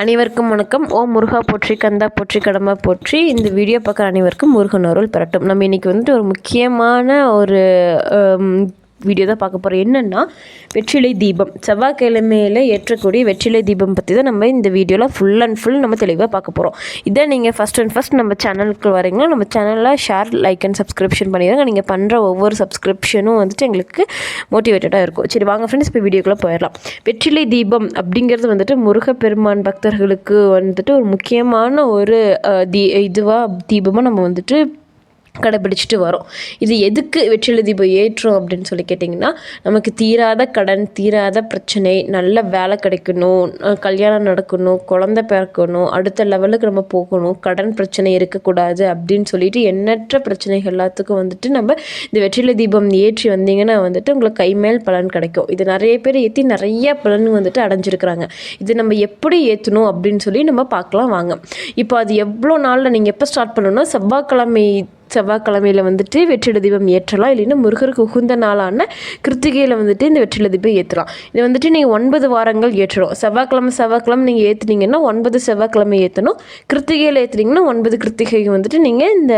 அனைவருக்கும் வணக்கம். ஓம் முருகா போற்றி, கந்தா போற்றி, கடம்பா போற்றி. இந்த வீடியோ பார்க்குற அனைவருக்கும் முருகன் அருள் பெறட்டும். நம்ம இன்றைக்கி வந்துட்டு ஒரு முக்கியமான ஒரு வீடியோ தான் பார்க்க போகிறோம். என்னென்னா வெற்றிலை தீபம், செவ்வாய்க்கிழமையில் ஏற்றக்கூடிய வெற்றிலை தீபம் பற்றி தான் நம்ம இந்த வீடியோவில் ஃபுல் அண்ட் ஃபுல் நம்ம தெளிவாக பார்க்க போகிறோம். இதை நீங்கள் ஃபஸ்ட் நம்ம சேனலுக்கு வரீங்களா, நம்ம சேனலில் ஷேர், லைக் அண்ட் சப்ஸ்கிரிப்ஷன் பண்ணிடுங்க. நீங்கள் பண்ணுற ஒவ்வொரு சப்ஸ்கிரிப்ஷனும் வந்துட்டு எங்களுக்கு மோட்டிவேட்டடாக இருக்கும். சரி வாங்க ஃப்ரெண்ட்ஸ், இப்போ வீடியோக்குள்ளே போயிடலாம். வெற்றிலை தீபம் அப்படிங்கிறது வந்துட்டு முருகப்பெருமான் பக்தர்களுக்கு வந்துட்டு ஒரு முக்கியமான ஒரு தீபமாக நம்ம வந்துட்டு கடைப்பிடிச்சிட்டு வரோம். இது எதுக்கு வெற்றிலை தீபம் ஏற்றோம் அப்படின்னு சொல்லி கேட்டிங்கன்னா, நமக்கு தீராத கடன், தீராத பிரச்சனை, நல்ல வேலை கிடைக்கணும், கல்யாணம் நடக்கணும், குழந்தை பிறக்கணும், அடுத்த லெவலுக்கு நம்ம போகணும், கடன் பிரச்சனை இருக்கக்கூடாது அப்படின்னு சொல்லிட்டு எண்ணற்ற பிரச்சனைகள் எல்லாத்துக்கும் வந்துட்டு நம்ம இந்த வெற்றிலை தீபம் ஏற்றி வந்தீங்கன்னா வந்துட்டு உங்களுக்கு கைமேல் பலன் கிடைக்கும். இது நிறைய பேர் ஏற்றி நிறைய பலன் வந்துட்டு அடைஞ்சிருக்கிறாங்க. இது நம்ம எப்படி ஏற்றணும் அப்படின்னு சொல்லி நம்ம பார்க்கலாம் வாங்க. இப்போ அது எவ்வளோ நாளில் நீங்கள் எப்போ ஸ்டார்ட் பண்ணணும்னா, செவ்வாய்க்கிழமையில் வந்துட்டு வெற்றிலை தீபம் ஏற்றலாம். இல்லைன்னா முருகருக்கு உகுந்த நாளான கிருத்திகையில் வந்துட்டு இந்த வெற்றிலை தீபம் ஏற்றலாம். இதை வந்துட்டு நீங்கள் 9 வாரங்கள் ஏற்றணும். செவ்வாய்க்கிழமை நீங்கள் ஏற்றுனீங்கன்னா 9 செவ்வாய்க்கிழமை ஏற்றணும். கிருத்திகையில் ஏற்றுனீங்கன்னா 9 கிருத்திகை வந்துட்டு நீங்கள் இந்த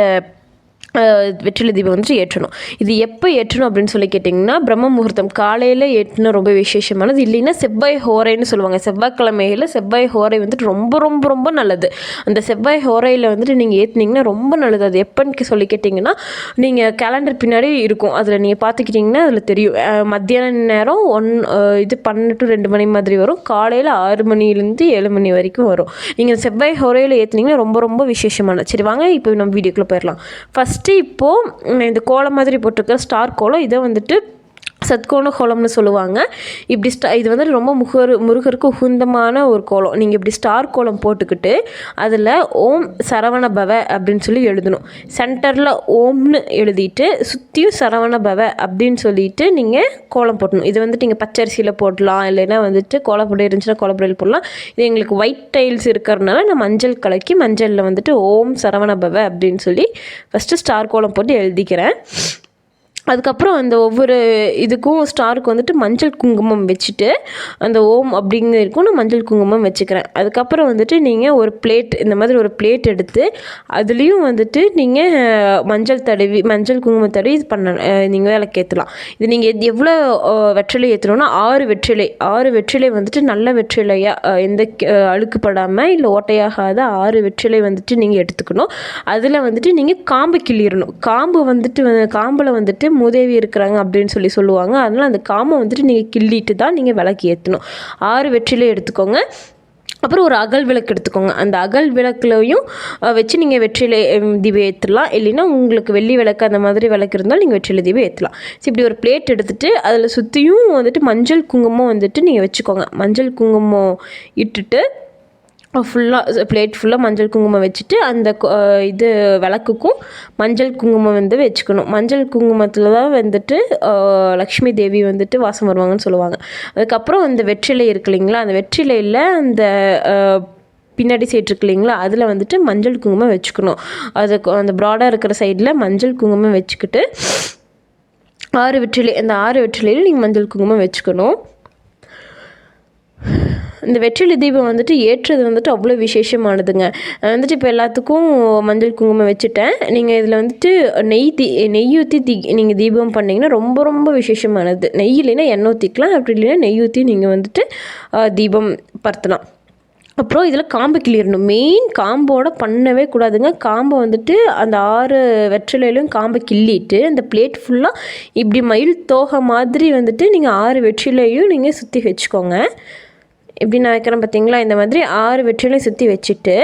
வெற்றிலை தீபம் வந்துட்டு ஏற்றணும். இது எப்போ ஏற்றணும் அப்படின்னு சொல்லி கேட்டிங்கன்னா, பிரம்ம முகூர்த்தம் காலையில் ஏற்றினா ரொம்ப விசேஷமானது. இல்லைன்னா செவ்வாய் ஹோரைன்னு சொல்லுவாங்க. செவ்வாய்க்கிழமையில் செவ்வாய் ஹோரை வந்துட்டு ரொம்ப ரொம்ப ரொம்ப நல்லது. அந்த செவ்வாய் ஹோரையில் வந்துட்டு நீங்கள் ஏற்றினீங்கன்னா ரொம்ப நல்லது. அது எப்போன்னு சொல்லி கேட்டிங்கன்னா, நீங்கள் கேலண்டர் பின்னாடி இருக்கும், அதில் நீங்கள் பார்த்துக்கிட்டிங்கன்னா அதில் தெரியும். மத்தியான நேரம் 12 to 2 மணி மாதிரி வரும். காலையில் 6 மணிலேருந்து 7 மணி வரைக்கும் வரும். நீங்கள் செவ்வாய் ஹோரையில் ஏற்றினீங்கன்னா ரொம்ப ரொம்ப விசேஷமானது. சரி வாங்க இப்போ நம்ம வீடியோக்குள்ளே போயிடலாம். ஃபஸ்ட்டு இப்போது இந்த கோலம் மாதிரி போட்டிருக்க ஸ்டார் கோலம், இதை வந்துட்டு சத்கோண கோலம்னு சொல்லுவாங்க. இப்படி இது வந்து ரொம்ப முருகருக்கு உகுந்தமான ஒரு கோலம். நீங்கள் இப்படி ஸ்டார் கோலம் போட்டுக்கிட்டு அதில் ஓம் சரவண பவ அப்படின்னு சொல்லி எழுதணும். சென்டரில் ஓம்னு எழுதிட்டு சுற்றியும் சரவண பவ அப்படின்னு சொல்லிட்டு நீங்கள் கோலம் போட்டணும். இது வந்துட்டு நீங்கள் பச்சரிசியில் போடலாம், இல்லைன்னா வந்துட்டு கோலப்பொடி இருந்துச்சுன்னா கோலப்பொடியில் போடலாம். இது எங்களுக்கு ஒயிட் டைல்ஸ் இருக்கிறதுனால நான் மஞ்சள் கலக்கி மஞ்சளில் வந்துட்டு ஓம் சரவண பவ அப்படின்னு சொல்லி ஃபஸ்ட்டு ஸ்டார் கோலம் போட்டு எழுதிக்கிறேன். அதுக்கப்புறம் அந்த ஒவ்வொரு இதுக்கும் ஸ்டாருக்கு வந்துட்டு மஞ்சள் குங்குமம் வச்சுட்டு அந்த ஓம் அப்படிங்க இருக்கும், நான் மஞ்சள் குங்குமம் வச்சுக்கிறேன். அதுக்கப்புறம் வந்துட்டு நீங்கள் ஒரு பிளேட், இந்த மாதிரி ஒரு பிளேட் எடுத்து அதுலேயும் வந்துட்டு நீங்கள் மஞ்சள் குங்குமம் தடவி இது நீங்கள் விளக்கேற்றலாம். இது நீங்கள் எவ்வளோ வெற்றிலை ஏற்றணும்னா 6 வெற்றிலை வந்துட்டு நல்ல வெற்றிலையாக எந்த அழுக்குப்படாமல் இல்லை ஓட்டையாகாத 6 வெற்றிலை வந்துட்டு நீங்கள் எடுத்துக்கணும். அதில் வந்துட்டு நீங்கள் காம்பு கிள்ளிடணும். காம்பில் வந்துட்டு மூதேவி இருக்கிறாங்க அப்படின்னு சொல்லுவாங்க. அதனால் அந்த காம்பை வந்துட்டு நீங்கள் கிள்ளிட்டு தான் நீங்கள் விளக்கு ஏற்றணும். 6 வெற்றிலை எடுத்துக்கோங்க. அப்புறம் ஒரு அகல் விளக்கு எடுத்துக்கோங்க. அந்த அகல் விளக்குலையும் வச்சு நீங்கள் வெற்றிலை தீபம் ஏற்றலாம். இல்லைன்னா உங்களுக்கு வெள்ளி விளக்கு அந்த மாதிரி விளக்கு இருந்தால் நீங்கள் வெற்றிலை தீபம் ஏற்றலாம். ஸோ இப்படி ஒரு பிளேட் எடுத்துகிட்டு அதில் சுற்றியும் வந்துட்டு மஞ்சள் குங்குமம் வந்துட்டு நீங்கள் வச்சுக்கோங்க. மஞ்சள் குங்குமம் இட்டுட்டு பிளேட் ஃபுல்லாக மஞ்சள் குங்குமம் வச்சுட்டு அந்த இது விளக்குக்கும் மஞ்சள் குங்குமம் வந்து வச்சுக்கணும். மஞ்சள் குங்குமத்தில் தான் வந்துட்டு லக்ஷ்மி தேவி வந்துட்டு வாசம் வருவாங்கன்னு சொல்லுவாங்க. அதுக்கப்புறம் அந்த வெற்றிலை இருக்கு இல்லைங்களா, அந்த வெற்றிலையில் அந்த பின்னாடி சைடு இருக்கு இல்லைங்களா, அதில் வந்துட்டு மஞ்சள் குங்குமம் வச்சுக்கணும். அதுக்கு அந்த ப்ராடாக இருக்கிற சைடில் மஞ்சள் குங்குமம் வச்சுக்கிட்டு 6 வெற்றிலை, அந்த 6 வெற்றிலையில் நீங்கள் மஞ்சள் குங்குமம் வச்சுக்கணும். இந்த வெற்றிலை தீபம் வந்துட்டு ஏற்றுறது வந்துட்டு அவ்வளோ விசேஷமானதுங்க. வந்துட்டு இப்போ எல்லாத்துக்கும் மஞ்சள் குங்குமம் வச்சுட்டேன். நீங்கள் இதில் வந்துட்டு நெய் ஊற்றி நீங்கள் தீபம் பண்ணிங்கன்னா ரொம்ப ரொம்ப விசேஷமானது. நெய் இல்லைன்னா எண்ணெய் ஊற்றிக்கலாம், அப்படி இல்லைன்னா நெய் ஊற்றி நீங்கள் வந்துட்டு தீபம் பருத்தலாம். அப்புறம் இதில் காம்பு கிள்ளிடணும். மெயின் காம்போட பண்ணவே கூடாதுங்க. காம்பை வந்துட்டு அந்த 6 வெற்றிலையிலும் காம்பை கிள்ளிட்டு அந்த பிளேட் ஃபுல்லாக இப்படி மயில் தோகை மாதிரி வந்துட்டு நீங்கள் 6 வெற்றிலையும் நீங்கள் சுற்றி வச்சுக்கோங்க. இப்படி நான் வைக்கிறேன் பார்த்தீங்களா, இந்த மாதிரி 6 வெற்றிலையும் சுற்றி வச்சுட்டு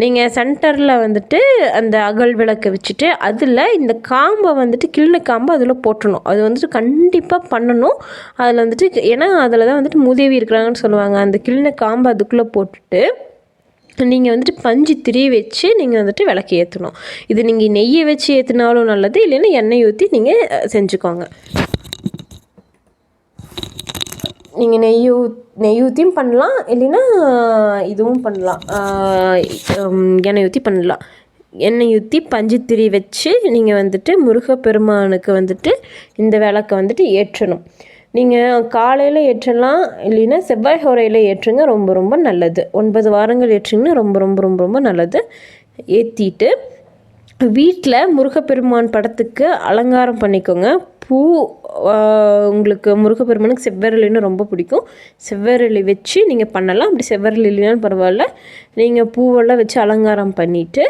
நீங்கள் சென்டரில் வந்துட்டு அந்த அகல் விளக்கை வச்சுட்டு அதில் இந்த காம்பை வந்துட்டு கிள்ளின காம்பை அதில் போட்டணும். அது வந்துட்டு கண்டிப்பாக பண்ணணும். அதில் வந்துட்டு ஏன்னா அதில் தான் வந்துட்டு மூதேவி இருக்கிறாங்கன்னு சொல்லுவாங்க. அந்த கிள்ளின காம்பை அதுக்குள்ளே போட்டுட்டு நீங்கள் வந்துட்டு பஞ்சு திரி வச்சு நீங்கள் வந்துட்டு விளக்கு ஏற்றணும். இது நீங்கள் நெய்யை வச்சு ஏற்றினாலும் நல்லது, இல்லைன்னா எண்ணெய் ஊற்றி நீங்கள் செஞ்சுக்கோங்க. நீங்கள் நெய் ஊற்றியும் பண்ணலாம், இல்லைன்னா இதுவும் பண்ணலாம், எண்ணெய் ஊற்றி பண்ணலாம். எண்ணெய் ஊற்றி பஞ்சுத்திரி வச்சு நீங்கள் வந்துட்டு முருகப்பெருமானுக்கு வந்துட்டு இந்த விளக்கை வந்துட்டு ஏற்றணும். நீங்கள் காலையில் ஏற்றலாம், இல்லைன்னா செவ்வாய் ஹோரையில் ஏற்றுங்க, ரொம்ப ரொம்ப நல்லது. 9 வாரங்கள் ஏற்றிங்கன்னா ரொம்ப ரொம்ப ரொம்ப ரொம்ப நல்லது. ஏற்றிட்டு வீட்டில் முருகப்பெருமான் படத்துக்கு அலங்காரம் பண்ணிக்கோங்க. பூ உங்களுக்கு முருகப்பெருமானுக்கு செவ்வரளின்னு ரொம்ப பிடிக்கும். செவ்வரளி வச்சு நீங்கள் பண்ணலாம். அப்படி செவ்வரளி இல்லைனாலும் பரவாயில்ல, நீங்கள் பூவெல்லாம் வச்சு அலங்காரம் பண்ணிவிட்டு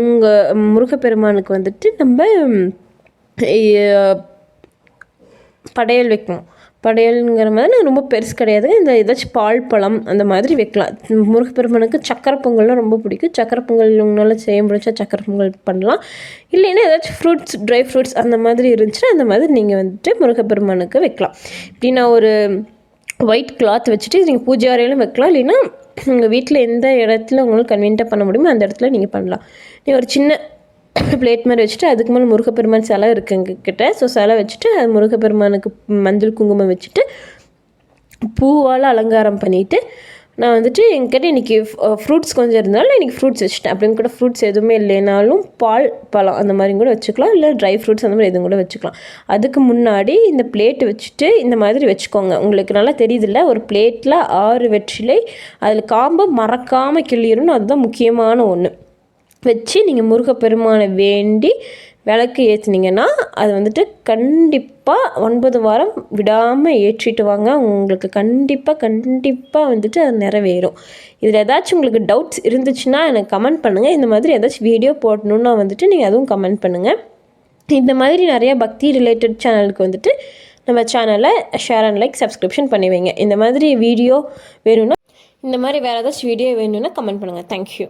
உங்கள் முருகப்பெருமானுக்கு வந்துட்டு நம்ம படையல் வைக்கணும். படையலுங்கிற மாதிரி ரொம்ப பெருசு கிடையாது. இந்த ஏதாச்சும் பால் பழம் அந்த மாதிரி வைக்கலாம். முருகப்பெருமானுக்கு சக்கரை பொங்கல்லாம் ரொம்ப பிடிக்கும். சக்கரை பொங்கல் உங்களால் செய்ய முடிச்சா சக்கரை பொங்கல் பண்ணலாம். இல்லைன்னா ஏதாச்சும் ஃப்ரூட்ஸ், ட்ரை ஃப்ரூட்ஸ் அந்த மாதிரி இருந்துச்சுன்னா அந்த மாதிரி நீங்கள் வந்துட்டு முருகப்பெருமானுக்கு வைக்கலாம். இப்படின்னா ஒரு ஒயிட் கிளாத் வச்சுட்டு நீங்கள் பூஜை அறையிலும் வைக்கலாம். இல்லைன்னா உங்கள் வீட்டில் எந்த இடத்துல உங்களுக்கு கன்வீனியண்ட்டாக பண்ண முடியுமோ அந்த இடத்துல நீங்கள் பண்ணலாம். நீங்கள் ஒரு சின்ன பிளேட் மாதிரி வச்சுட்டு அதுக்கு மேலே முருகப்பெருமான் சிலை இருக்குது எங்ககிட்ட. ஸோ சிலை வச்சுட்டு அது முருகப்பெருமானுக்கு மஞ்சள் குங்குமம் வச்சுட்டு பூவால் அலங்காரம் பண்ணிவிட்டு நான் வந்துட்டு என்கிட்ட இன்றைக்கி ஃப்ரூட்ஸ் கொஞ்சம் இருந்தாலும் இன்றைக்கி ஃப்ரூட்ஸ் வச்சுட்டேன். அப்படின்னு கூட ஃப்ரூட்ஸ் எதுவுமே இல்லைனாலும் பால் பழம் அந்த மாதிரி கூட வச்சுக்கலாம். இல்லை ட்ரை ஃப்ரூட்ஸ் அந்த மாதிரி எதுவும் கூட வச்சுக்கலாம். அதுக்கு முன்னாடி இந்த பிளேட்டு வச்சுட்டு இந்த மாதிரி வச்சுக்கோங்க. உங்களுக்கு நல்லா தெரியுதில்ல, ஒரு பிளேட்டில் 6 வெற்றிலை, அதில் காம்பை மறக்காமல் கிள்ளிடணும். அதுதான் முக்கியமான ஒன்று. வச்சு நீங்கள் முருகப்பெருமானை வேண்டி விளக்கு ஏற்றுனீங்கன்னா அது வந்துட்டு கண்டிப்பாக 9 வாரம் விடாமல் ஏற்றிட்டு வாங்க. உங்களுக்கு கண்டிப்பாக வந்துட்டு அது நிறைவேறும். இதில் ஏதாச்சும் உங்களுக்கு டவுட்ஸ் இருந்துச்சுன்னா எனக்கு கமெண்ட் பண்ணுங்கள். இந்த மாதிரி ஏதாச்சும் வீடியோ போடணுன்னா வந்துட்டு நீங்கள் அதுவும் கமெண்ட் பண்ணுங்கள். இந்த மாதிரி நிறையா பக்தி ரிலேட்டட் சேனலுக்கு வந்துட்டு நம்ம சேனலை ஷேர் அண்ட் லைக் சப்ஸ்கிரிப்ஷன் பண்ணி வைங்க. இந்த மாதிரி வீடியோ வேணும்னா, இந்த மாதிரி வேறு ஏதாச்சும் வீடியோ வேணும்னா கமெண்ட் பண்ணுங்கள். தேங்க்யூ.